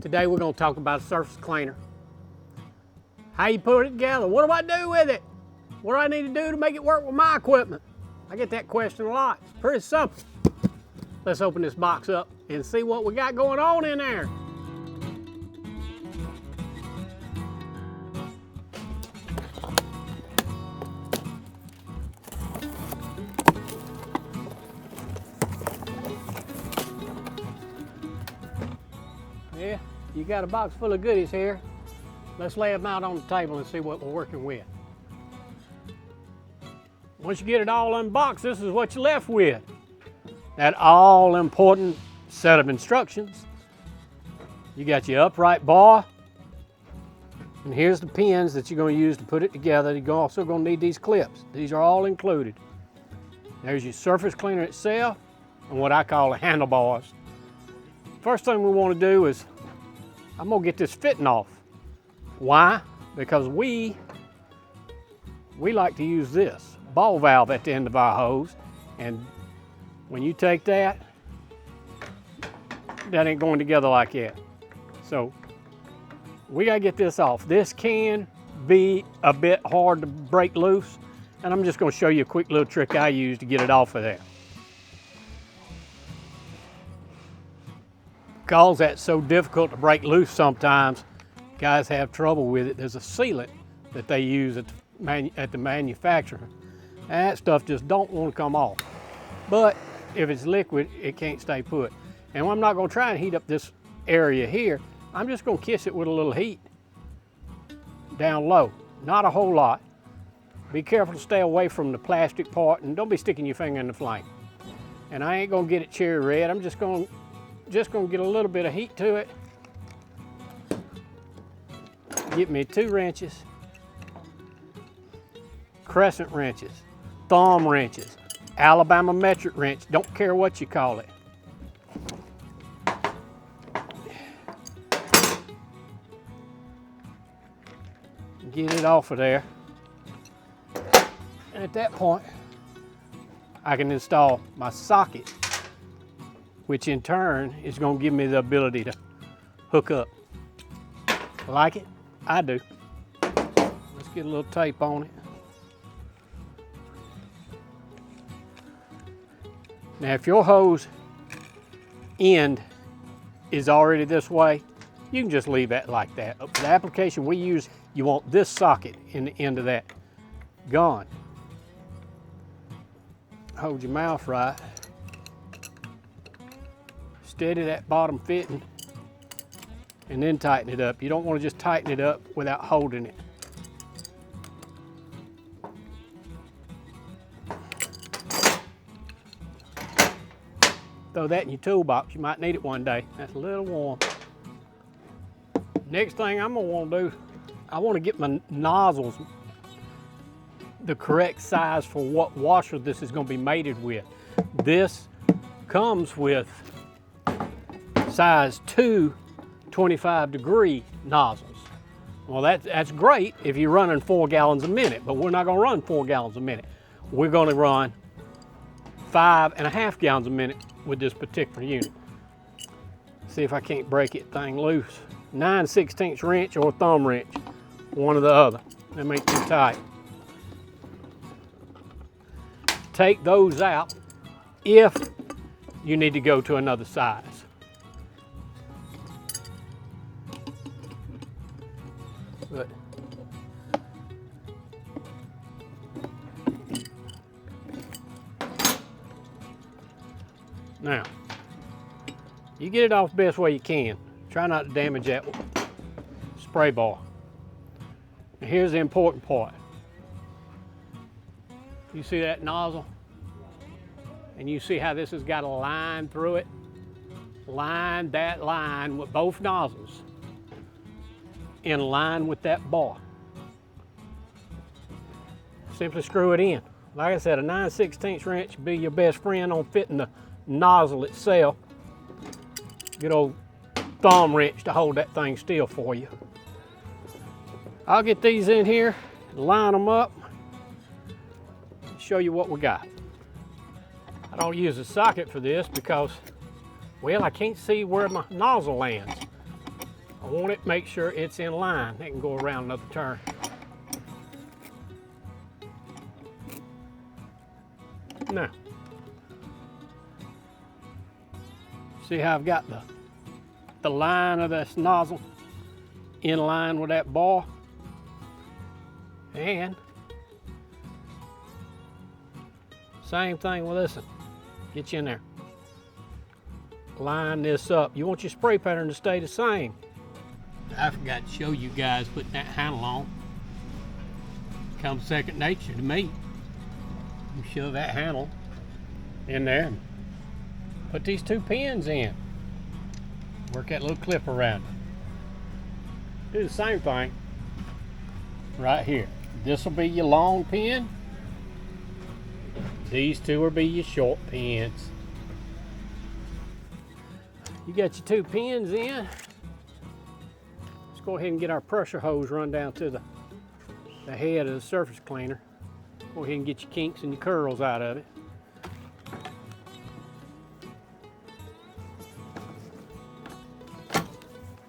Today we're going to talk about a surface cleaner. How you put it together. What do I do with it? What do I need to do to make it work with my equipment? I get that question a lot. It's pretty simple. Let's open this box up and see what we got going on in there. Yeah, you got a box full of goodies here. Let's lay them out on the table and see what we're working with. Once you get it all unboxed, this is what you're left with. That all important set of instructions. You got your upright bar, and here's the pins that you're going to use to put it together. You're also going to need these clips. These are all included. There's your surface cleaner itself and what I call the handlebars. First thing we want to do is, I'm going to get this fitting off. Why? Because we like to use this ball valve at the end of our hose, and when you take that ain't going together like that. So we got to get this off. This can be a bit hard to break loose, and I'm just going to show you a quick little trick I use to get it off of there. Because that's so difficult to break loose sometimes, guys have trouble with it. There's a sealant that they use at the manufacturer. And that stuff just don't want to come off. But if it's liquid, it can't stay put. And I'm not going to try and heat up this area here. I'm just going to kiss it with a little heat down low. Not a whole lot. Be careful to stay away from the plastic part, and don't be sticking your finger in the flame. And I ain't going to get it cherry red. I'm just going to get a little bit of heat to it. Get me 2 wrenches, crescent wrenches, thumb wrenches, Alabama metric wrench, don't care what you call it. Get it off of there. And at that point, I can install my socket, which in turn is going to give me the ability to hook up. Like it? I do. Let's get a little tape on it. Now if your hose end is already this way, you can just leave that like that. But for the application we use, you want this socket in the end of that gone. Hold your mouth right. Steady that bottom fitting, and then tighten it up. You don't want to just tighten it up without holding it. Throw that in your toolbox. You might need it one day. That's a little warm. Next thing I'm going to want to do, I want to get my nozzles the correct size for what washer this is going to be mated with. This comes with size 2 25-degree nozzles. Well, that's great if you're running 4 gallons a minute, but we're not going to run 4 gallons a minute. We're going to run 5.5 gallons a minute with this particular unit. See if I can't break it thing loose. 9/16 wrench or thumb wrench, one or the other. Them ain't too tight. Take those out if you need to go to another size. But now, you get it off the best way you can. Try not to damage that spray bar. Now here's the important part. You see that nozzle? And you see how this has got a line through it? Line that line with both nozzles in line with that bar. Simply screw it in. Like I said, a 9/16 wrench would be your best friend on fitting the nozzle itself. Good old thumb wrench to hold that thing still for you. I'll get these in here, line them up, show you what we got. I don't use a socket for this because, well, I can't see where my nozzle lands. want it, make sure it's in line. It can go around another turn. Now, see how I've got the line of this nozzle in line with that bar? And same thing with this one. Get you in there. Line this up. You want your spray pattern to stay the same. I forgot to show you guys putting that handle on. Comes second nature to me. You shove that handle in there and put these 2 pins in. Work that little clip around it. Do the same thing right here. This will be your long pin. These 2 will be your short pins. You got your 2 pins in. Let's go ahead and get our pressure hose run down to the head of the surface cleaner. Go ahead and get your kinks and your curls out of it.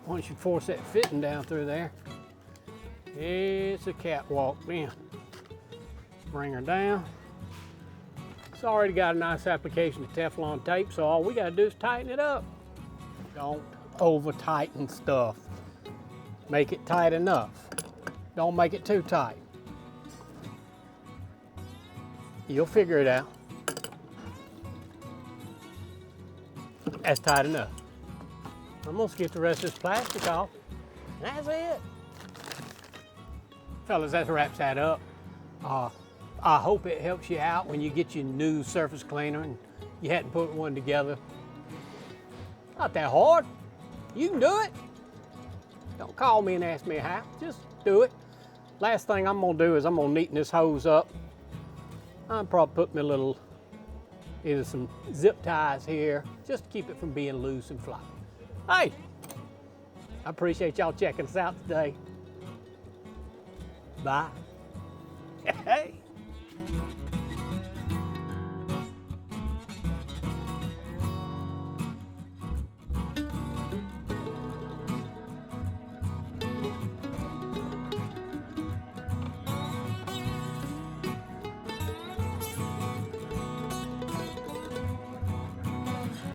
Once you force that fitting down through there, it's a catwalk then. Bring her down. It's already got a nice application of Teflon tape, so all we gotta do is tighten it up. Don't over tighten stuff. Make it tight enough. Don't make it too tight. You'll figure it out. That's tight enough. I'm gonna get the rest of this plastic off. That's it. Fellas, that wraps that up. I hope it helps you out when you get your new surface cleaner and you hadn't put one together. Not that hard. You can do it. Don't call me and ask me how. Just do it. Last thing I'm gonna do is I'm gonna neaten this hose up. I'll probably put me a little, either some zip ties here, just to keep it from being loose and floppy. Hey, I appreciate y'all checking us out today. Bye. Hey.